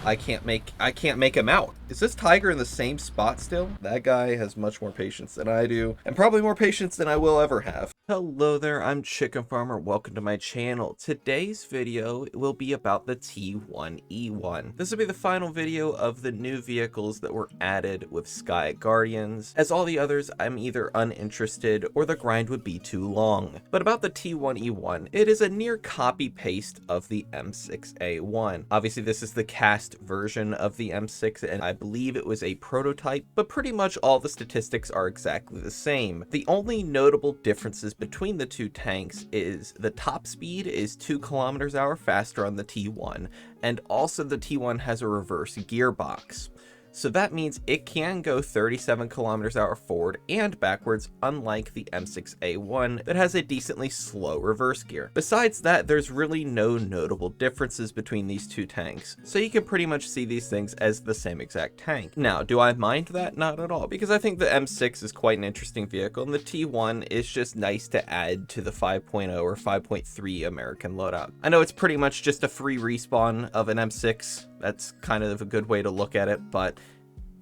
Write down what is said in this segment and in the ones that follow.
I can't make him out. Is this tiger in the same spot still? That guy has much more patience than I do, and probably more patience than I will ever have. Hello there, I'm ChickenFarmr. Welcome to my channel. Today's video will be about the T1E1. This will be the final video of the new vehicles that were added with Sky Guardians. As all the others, I'm either uninterested or the grind would be too long. But about the T1E1, it is a near copy-paste of the M6A1. Obviously, this is the cast version of the M6, and I believe it was a prototype, but pretty much all the statistics are exactly the same. The only notable differences between the two tanks is the top speed is 2 km/h faster on the T1, and also the T1 has a reverse gearbox. So that means it can go 37 km/h forward and backwards, unlike the M6A1 that has a decently slow reverse gear. Besides that, there's really no notable differences between these two tanks, so you can pretty much see these things as the same exact tank. Now, do I mind that? Not at all, because I think the M6 is quite an interesting vehicle, and the T1 is just nice to add to the 5.0 or 5.3 American loadout. I know it's pretty much just a free respawn of an M6. That's kind of a good way to look at it, but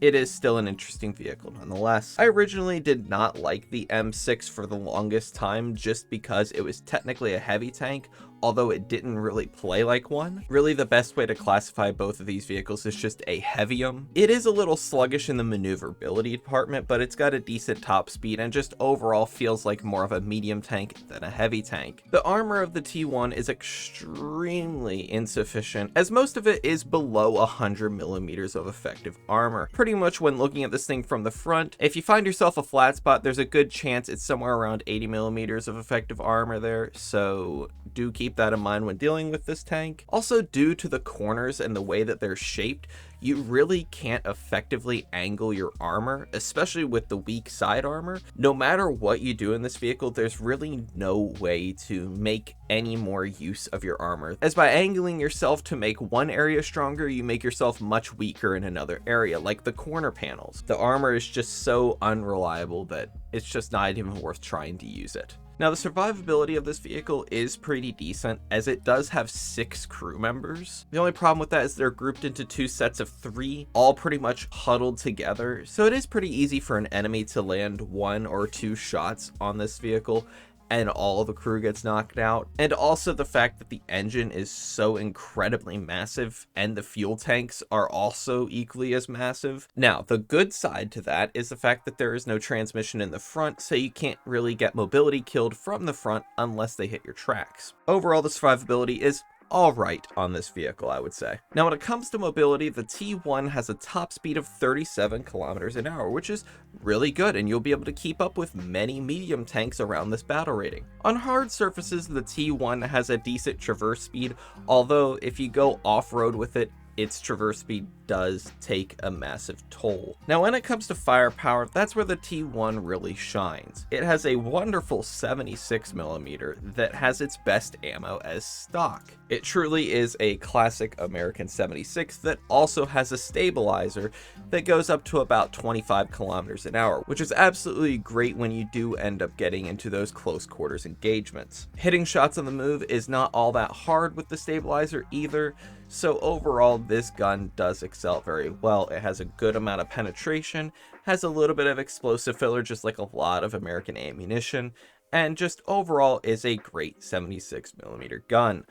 it is still an interesting vehicle nonetheless. I originally did not like the M6 for the longest time just because it was technically a heavy tank, although it didn't really play like one. Really, the best way to classify both of these vehicles is just a heavium. It is a little sluggish in the maneuverability department, but it's got a decent top speed and just overall feels like more of a medium tank than a heavy tank. The armor of the T1 is extremely insufficient, as most of it is below 100 millimeters of effective armor. Pretty much when looking at this thing from the front, if you find yourself a flat spot, there's a good chance it's somewhere around 80 millimeters of effective armor there, so do keep that in mind when dealing with this tank. Also, due to the corners and the way that they're shaped, you really can't effectively angle your armor, especially with the weak side armor. No matter what you do in this vehicle, there's really no way to make any more use of your armor, as by angling yourself to make one area stronger, you make yourself much weaker in another area, like the corner panels. The armor is just so unreliable that it's just not even worth trying to use it. Now, the survivability of this vehicle is pretty decent, as it does have 6 crew members. The only problem with that is they're grouped into 2 sets of 3, all pretty much huddled together, so it is pretty easy for an enemy to land 1 or 2 shots on this vehicle and all of the crew gets knocked out. And also the fact that the engine is so incredibly massive and the fuel tanks are also equally as massive. Now, the good side to that is the fact that there is no transmission in the front, so you can't really get mobility killed from the front unless they hit your tracks. Overall, the survivability is alright on this vehicle, I would say. Now, when it comes to mobility, the T1 has a top speed of 37 km/h, which is really good, and you'll be able to keep up with many medium tanks around this battle rating. On hard surfaces, the T1 has a decent traverse speed, although if you go off-road with it, its traverse speed does take a massive toll. Now, when it comes to firepower, that's where the T1 really shines. It has a wonderful 76mm that has its best ammo as stock. It truly is a classic American 76 that also has a stabilizer that goes up to about 25 km/h, which is absolutely great when you do end up getting into those close quarters engagements. Hitting shots on the move is not all that hard with the stabilizer either, so overall this gun does excel very well. It has a good amount of penetration, has a little bit of explosive filler just like a lot of American ammunition, and just overall is a great 76mm gun.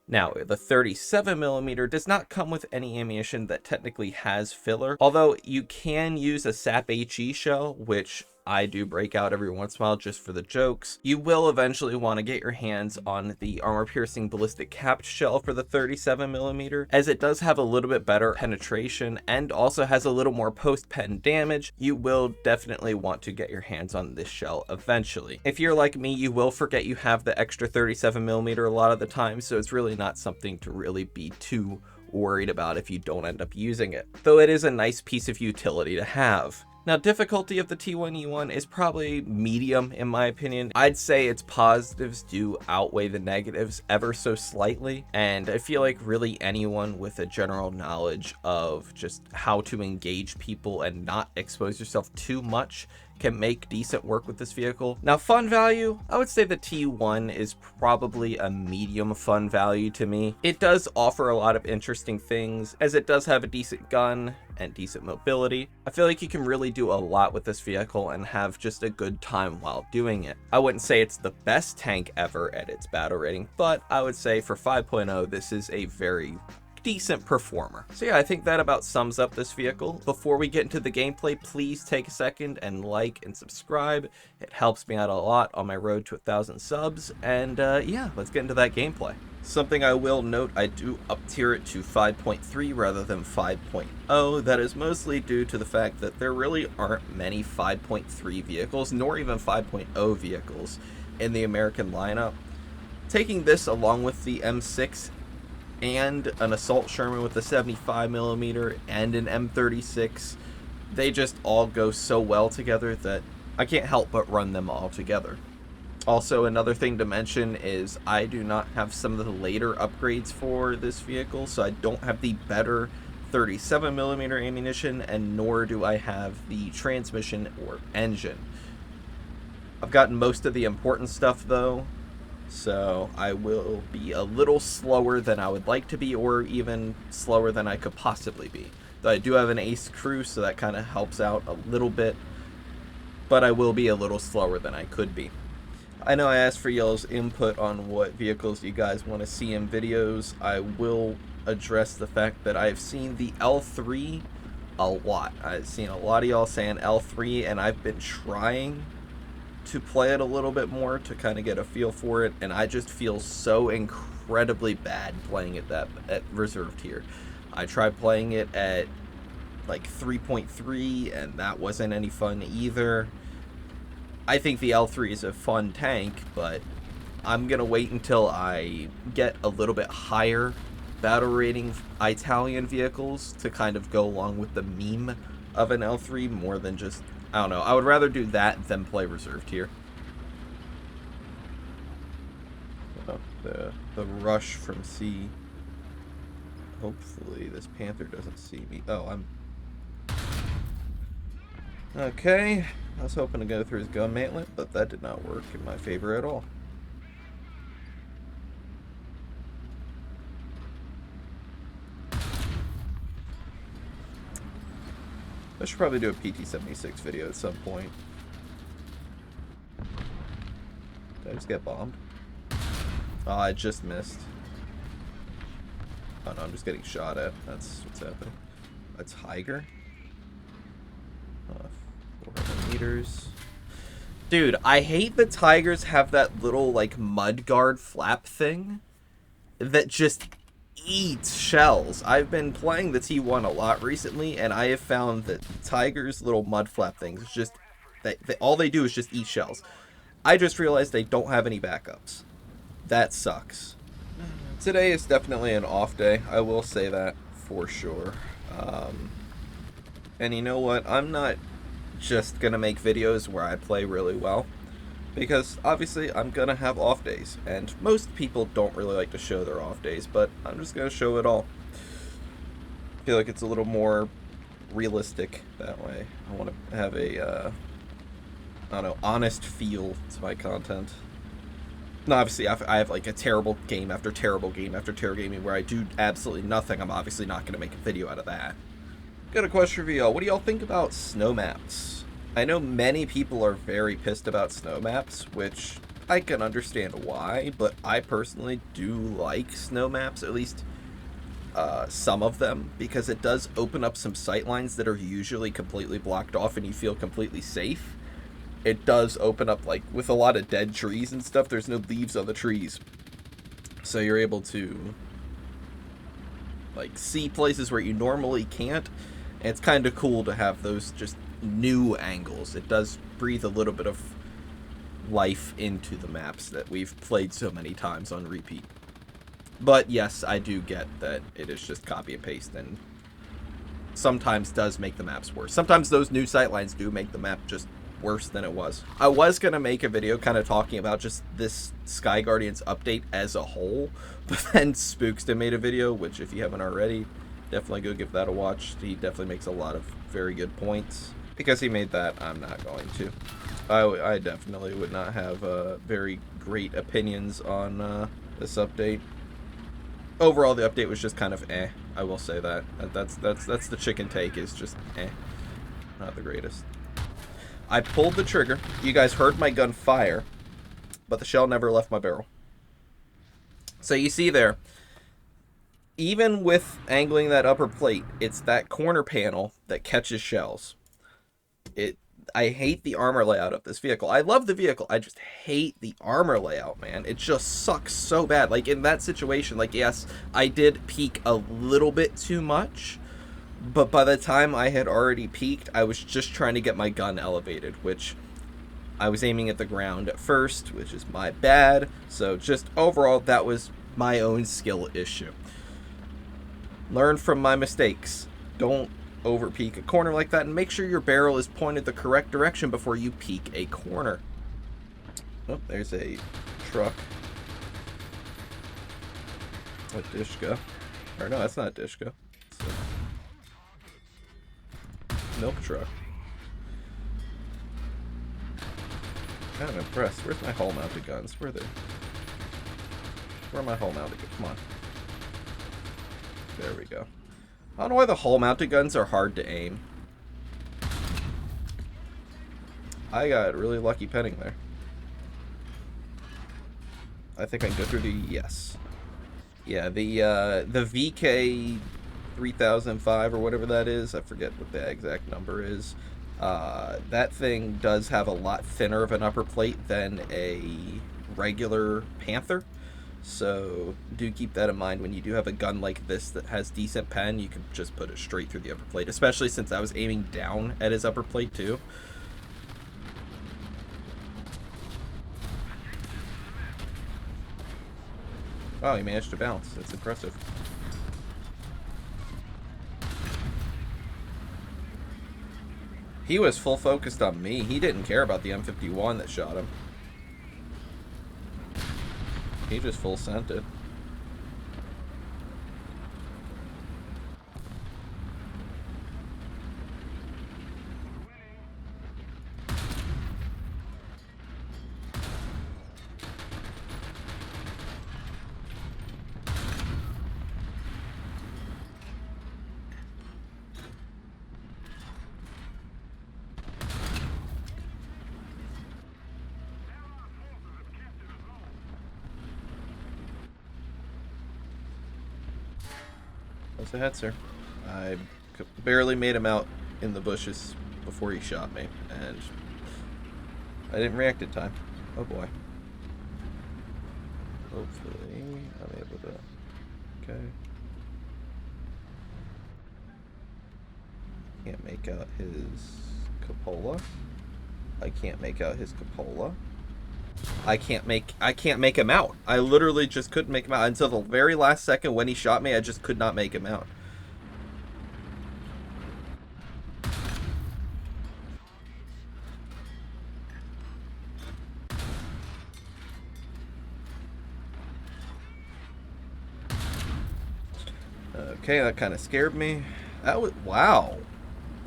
Now, the 37mm does not come with any ammunition that technically has filler, although you can use a SAP HE shell, which I do break out every once in a while just for the jokes. You will eventually want to get your hands on the armor-piercing ballistic capped shell for the 37mm, as it does have a little bit better penetration and also has a little more post-pen damage. You will definitely want to get your hands on this shell eventually. If you're like me, you will forget you have the extra 37mm a lot of the time, so it's really not something to really be too worried about if you don't end up using it, though it is a nice piece of utility to have. Now, difficulty of the T1E1 is probably medium in my opinion. I'd say its positives do outweigh the negatives ever so slightly, and I feel like really anyone with a general knowledge of just how to engage people and not expose yourself too much can make decent work with this vehicle. Now, fun value, I would say the T1 is probably a medium fun value to me. It does offer a lot of interesting things, as it does have a decent gun and decent mobility. I feel like you can really do a lot with this vehicle and have just a good time while doing it. I wouldn't say it's the best tank ever at its battle rating, but I would say for 5.0, this is a very decent performer. So yeah, I think that about sums up this vehicle. Before we get into the gameplay, please take a second and like and subscribe. It helps me out a lot on my road to 1,000 subs. And yeah, let's get into that gameplay. Something I will note, I do up tier it to 5.3 rather than 5.0. That is mostly due to the fact that there really aren't many 5.3 vehicles, nor even 5.0 vehicles in the American lineup. Taking this along with the M6 and an assault Sherman with a 75mm and an M36, they just all go so well together that I can't help but run them all together. Also, another thing to mention is I do not have some of the later upgrades for this vehicle, so I don't have the better 37mm ammunition, and nor do I have the transmission or engine. I've gotten most of the important stuff though, so I will be a little slower than I would like to be, or even slower than I could possibly be. Though I do have an ace crew, so that kind of helps out a little bit, but I will be a little slower than I could be. I know I asked for y'all's input on what vehicles you guys want to see in videos. I will address the fact that I've seen the L3 a lot. I've seen a lot of y'all saying L3, and I've been trying to play it a little bit more to kind of get a feel for it, and I just feel so incredibly bad playing it at reserve tier. I tried playing it at like 3.3 and that wasn't any fun either. I think the L3 is a fun tank, but I'm gonna wait until I get a little bit higher battle rating Italian vehicles to kind of go along with the meme of an L3 more than just, I don't know. I would rather do that than play reserve tier. Oh, the rush from C. Hopefully this Panther doesn't see me. Oh, I'm... Okay. I was hoping to go through his gun mantlet, but that did not work in my favor at all. I should probably do a PT-76 video at some point. Did I just get bombed? Oh, I just missed. Oh no, I'm just getting shot at. That's what's happening. A tiger? 400 meters. Dude, I hate the tigers have that little, like, mud guard flap thing that just eats shells. I've been playing the T1 a lot recently, and I have found that Tiger's little mud flap things just all they do is just eat shells. I just realized they don't have any backups. That sucks. Today is definitely an off day. I will say that for sure. And you know what? I'm not just gonna make videos where I play really well, because obviously I'm gonna have off days, and most people don't really like to show their off days, but I'm just gonna show it all. I feel like it's a little more realistic that way. I want to have a I don't know, honest feel to my content. No, obviously I have like a terrible game after terrible game after terrible game where I do absolutely nothing. I'm obviously not gonna make a video out of that. Got a question for y'all. What do y'all think about snow maps? I know many people are very pissed about snow maps, which I can understand why, but I personally do like snow maps, at least some of them, because it does open up some sight lines that are usually completely blocked off and you feel completely safe. It does open up, like, with a lot of dead trees and stuff, there's no leaves on the trees. So you're able to, like, see places where you normally can't. And it's kind of cool to have those just new angles. It does breathe a little bit of life into the maps that we've played so many times on repeat. But yes, I do get that it is just copy and paste, and sometimes does make the maps worse. Sometimes those new sightlines do make the map just worse than it was. I was going to make a video kind of talking about just this Sky Guardians update as a whole, but then Spookster made a video, which if you haven't already, definitely go give that a watch. He definitely makes a lot of very good points. Because he made that, I'm not going to. I definitely would not have very great opinions on this update. Overall, the update was just kind of eh. I will say that. That's the chicken take, is just eh. Not the greatest. I pulled the trigger. You guys heard my gun fire, but the shell never left my barrel. So you see there, even with angling that upper plate, it's that corner panel that catches shells. I hate the armor layout of this vehicle. I love the vehicle. I just hate the armor layout, man. It just sucks so bad. Like, in that situation, like, yes, I did peek a little bit too much, but by the time I had already peeked, I was just trying to get my gun elevated, which I was aiming at the ground at first, which is my bad. So just overall, that was my own skill issue. Learn from my mistakes. Don't over peek a corner like that, and make sure your barrel is pointed the correct direction before you peek a corner. Oh, there's a truck. A Dishka. Or no, that's not a Dishka. It's a milk truck. I'm impressed. Where's my hull mounted guns? Where are they? Where are my hull mounted guns? Come on. There we go. I don't know why the hull mounted guns are hard to aim. I got really lucky penning there. I think I can go through the yes. Yeah, the VK 3005 or whatever that is. I forget what the exact number is. That thing does have a lot thinner of an upper plate than a regular Panther. So do keep that in mind when you do have a gun like this that has decent pen. You can just put it straight through the upper plate, especially since I was aiming down at his upper plate too. Wow, he managed to bounce. That's impressive. He was full focused on me. He didn't care about the M51 that shot him. He just full sent it. Close ahead, sir. I barely made him out in the bushes before he shot me, and I didn't react in time. Oh boy. Hopefully I'm able to... Okay. Can't make out his cupola. I can't make out his cupola. I can't make him out. I literally just couldn't make him out until the very last second when he shot me. I just could not make him out. Okay, that kind of scared me. That was, wow.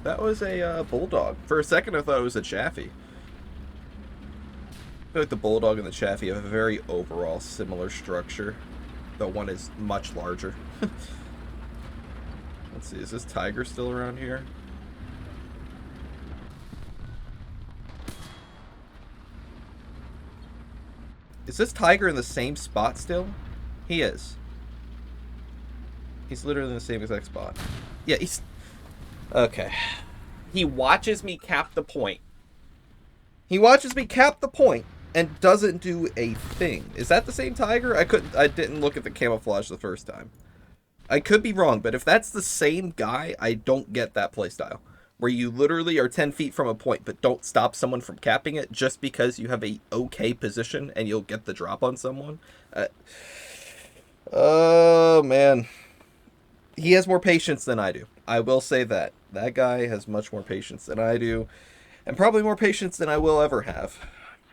That was a bulldog. For a second I thought it was a Chaffee. I feel like the bulldog and the Chaffee have a very overall similar structure, though one is much larger. Let's see, is this tiger still around here? Is this tiger in the same spot still? He is. He's literally in the same exact spot. Yeah, he's... Okay. He watches me cap the point. He watches me cap the point and doesn't do a thing. Is that the same tiger? I didn't look at the camouflage the first time. I could be wrong, but if that's the same guy, I don't get that playstyle. Where you literally are 10 feet from a point, but don't stop someone from capping it just because you have a okay position and you'll get the drop on someone. Oh, man. He has more patience than I do. I will say that. That guy has much more patience than I do. And probably more patience than I will ever have.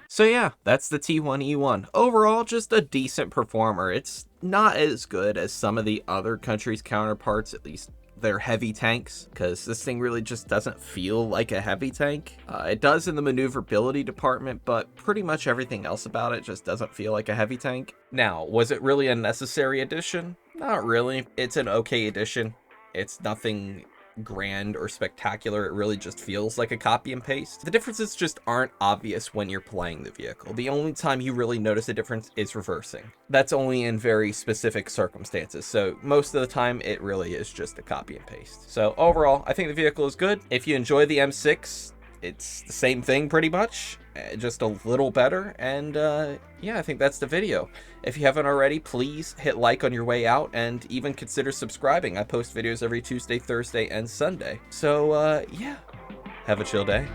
So yeah, that's the T1E1. Overall, just a decent performer. It's not as good as some of the other countries' counterparts, at least their heavy tanks, because this thing really just doesn't feel like a heavy tank. It does in the maneuverability department, but pretty much everything else about it just doesn't feel like a heavy tank. Now, was it really a necessary addition? Not really. It's an okay addition. It's nothing grand or spectacular. It really just feels like a copy and paste. The differences just aren't obvious when you're playing the vehicle. The only time you really notice a difference is reversing. That's only in very specific circumstances. So most of the time it really is just a copy and paste. So overall, I think the vehicle is good. If you enjoy the M6, it's the same thing pretty much, just a little better. And yeah, I think that's the video. If you haven't already, please hit like on your way out and even consider subscribing. I post videos every Tuesday, Thursday, and Sunday. So yeah, have a chill day.